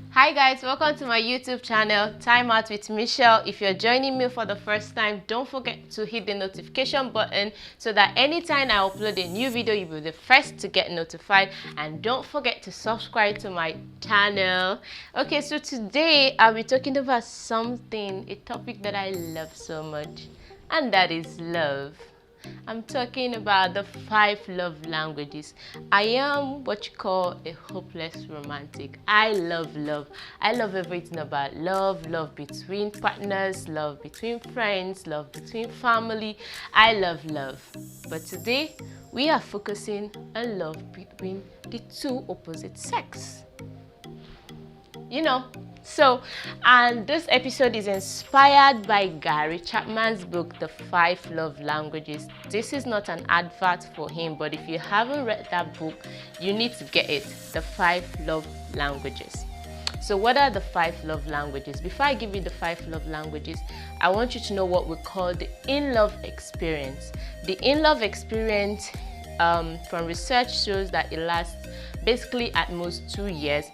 Hi guys, welcome to my YouTube channel, Time Out with Michelle. If you're joining me for the first time, don't forget to hit the notification button so that anytime I upload a new video, you'll be the first to get notified. And don't forget to subscribe to my channel. Okay, so today I'll be talking about a topic that I love so much, and that is love. I'm talking about the 5 love languages. I am what you call a hopeless romantic. I love love. I love everything about love, love between partners, love between friends, love between family. I love love. But today, we are focusing on love between the two opposite sex. And this episode is inspired by Gary Chapman's book, The 5 Love Languages. This is not an advert for him, but if you haven't read that book, you need to get it, The 5 Love Languages. So what are the 5 love languages? Before I give you the 5 love languages, I want you to know what we call the in-love experience. The in-love experience from research shows that it lasts basically at most 2 years.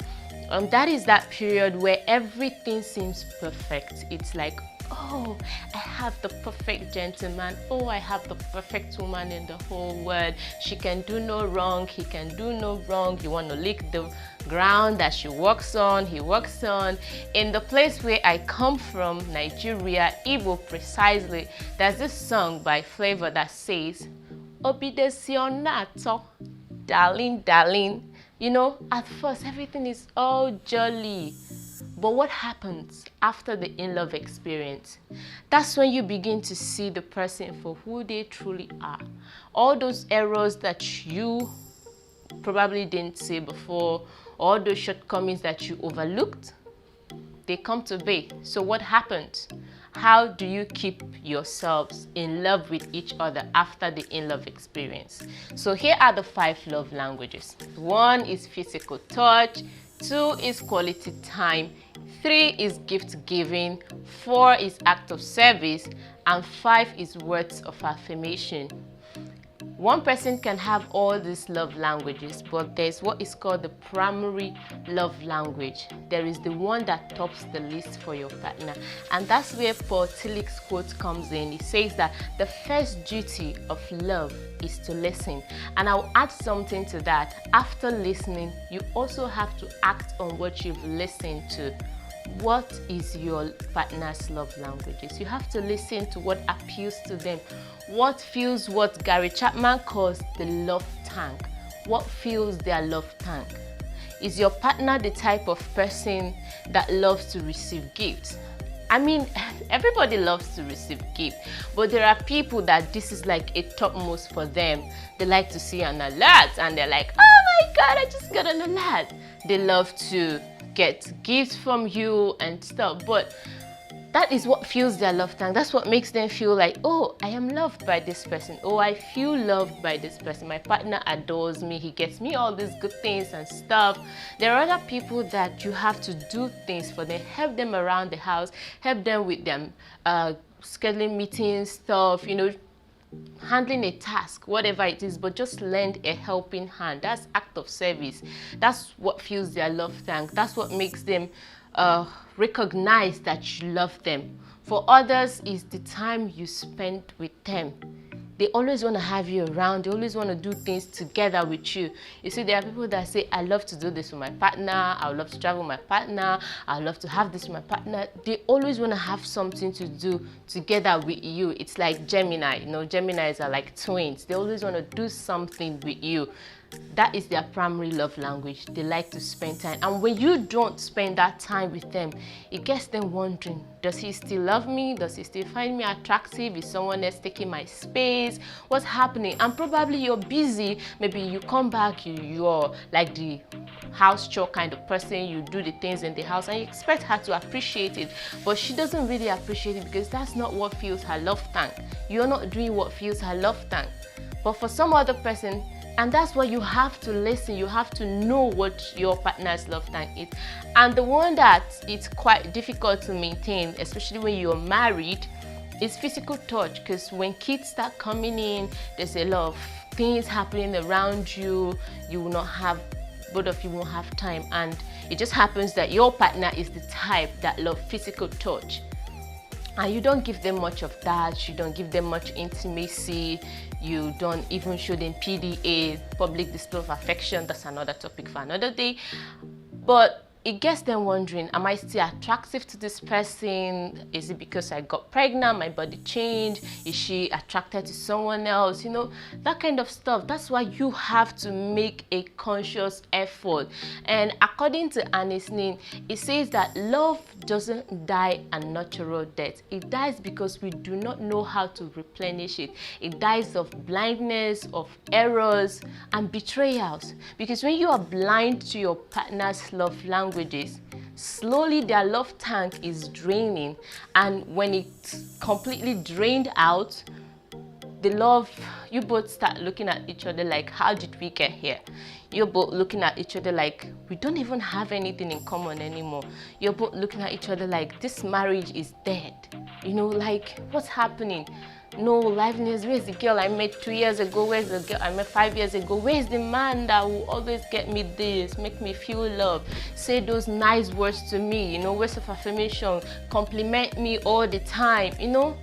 That is that period where everything seems perfect. It's like, oh, I have the perfect gentleman. Oh, I have the perfect woman in the whole world. She can do no wrong. He can do no wrong. You want to lick the ground that she walks on, he walks on. In the place where I come from, Nigeria, Igbo precisely, there's this song by Flavor that says, Obidesionato, darling, darling. At first everything is all jolly, but what happens after the in-love experience? That's when you begin to see the person for who they truly are. All those errors that you probably didn't see before, all those shortcomings that you overlooked, they come to be. So what happens? How do you keep yourselves in love with each other after the in-love experience? So here are the 5 love languages. 1 is physical touch, 2 is quality time, 3 is gift giving, 4 is act of service, and 5 is words of affirmation. One person can have all these love languages, but there's what is called the primary love language. There is the one that tops the list for your partner. And that's where Paul Tillich's quote comes in. He says that the first duty of love is to listen. And I'll add something to that. After listening, you also have to act on what you've listened to. What is your partner's love languages? You have to listen to what appeals to them. What fills what Gary Chapman calls the love tank? What fills their love tank? Is your partner the type of person that loves to receive gifts? I mean, everybody loves to receive gifts, but there are people that this is like a topmost for them. They like to see an alert and they're like, oh my God, I just got an alert. They love to get gifts from you and stuff, but that is what fills their love tank. That's what makes them feel like, oh, I am loved by this person. Oh, I feel loved by this person. My partner adores me. He gets me all these good things and stuff. There are other people that you have to do things for them, help them around the house, help them with them scheduling meetings, stuff, handling a task, whatever it is, but just lend a helping hand. That's act of service. That's what fills their love tank. That's what makes them recognize that you love them. For others, is the time you spend with them. They always want to have you around. They always want to do things together with you. You see, there are people that say, I love to do this with my partner. I would love to travel with my partner. I would love to have this with my partner. They always want to have something to do together with you. It's like Gemini. Geminis are like twins. They always want to do something with you. That is their primary love language. They like to spend time. And when you don't spend that time with them, it gets them wondering, does he still love me? Does he still find me attractive? Is someone else taking my space? What's happening? And probably you're busy. Maybe you come back, you're like the house chore kind of person. You do the things in the house and you expect her to appreciate it. But she doesn't really appreciate it because that's not what fills her love tank. You're not doing what fills her love tank. But for some other person, and that's why you have to listen. You have to know what your partner's love tank is. And the one that it's quite difficult to maintain, especially when you're married, is physical touch. Because when kids start coming in, there's a lot of things happening around you. You will not have both of you won't have time, and It just happens that your partner is the type that love physical touch, and you don't give them much of that. You don't give them much intimacy. You don't even show them PDA, public display of affection. That's another topic for another day. But it gets them wondering, am I still attractive to this person? Is it because I got pregnant, my body changed? Is she attracted to someone else? You know, that kind of stuff. That's why you have to make a conscious effort. And according to Annis Nin, it says that love doesn't die a natural death. It dies because we do not know how to replenish it. It dies of blindness, of errors, and betrayals. Because when you are blind to your partner's love languages, slowly their love tank is draining, and when it's completely drained out, the love, you both start looking at each other like, how did we get here? You're both looking at each other like, we don't even have anything in common anymore. You're both looking at each other like, this marriage is dead. You know, like, what's happening? No liveliness. Where's the girl I met 2 years ago? Where's the girl I met 5 years ago? Where's the man that will always get me this, make me feel love, say those nice words to me, you know, words of affirmation, compliment me all the time, you know?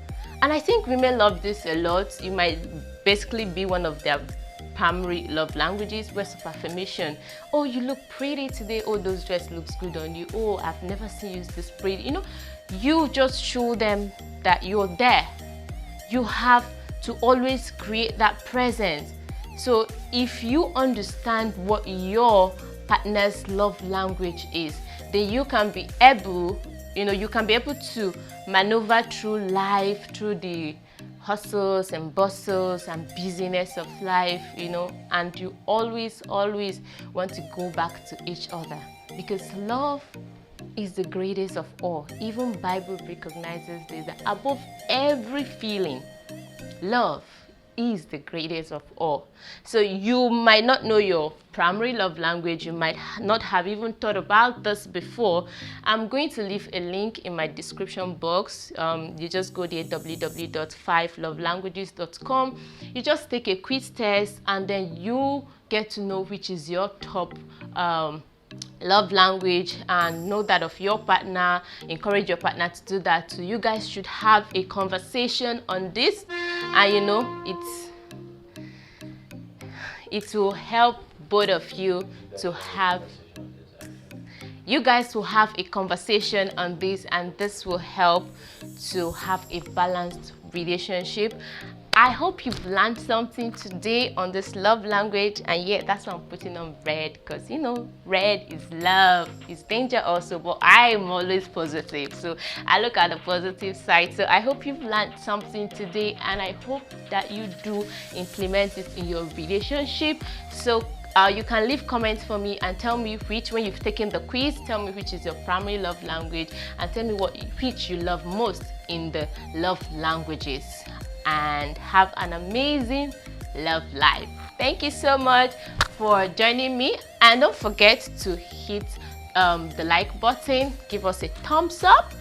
And I think women love this a lot. You might basically be one of their primary love languages, words of affirmation. Oh, you look pretty today. Oh, those dress looks good on you. Oh, I've never seen you this pretty. You know, you just show them that you're there. You have to always create that presence. So if you understand what your partner's love language is, then you can be able, you can be able to maneuver through life, through the hustles and bustles and busyness of life, and you always want to go back to each other, because love is the greatest of all. Even Bible recognizes this, that above every feeling, love is the greatest of all. So you might not know your primary love language. You might not have even thought about this before. I'm going to leave a link in my description box. You just go there, www.5lovelanguages.com. You just take a quiz test, and then you get to know which is your top love language, and know that of your partner. Encourage your partner to do that too. You guys should have a conversation on this, and it will help both of you to have, you guys will have a conversation on this, and this will help to have a balanced relationship. I hope you've learned something today on this love language, and yeah, that's why I'm putting on red, because red is love. It's danger also, but I'm always positive, so I look at the positive side. So I hope you've learned something today, and I hope that you do implement it in your relationship. So you can leave comments for me and tell me when you've taken the quiz, tell me which is your primary love language, and tell me which you love most in the love languages. And have an amazing love life. Thank you so much for joining me, and don't forget to hit the like button, give us a thumbs up,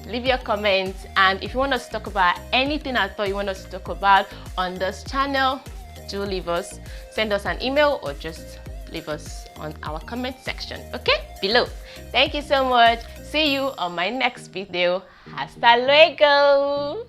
leave your comments, and if you want us to talk about anything at all you want us to talk about on this channel, do send us an email, or just leave us on our comment section, okay, below. Thank you so much. See you on my next video. Hasta luego.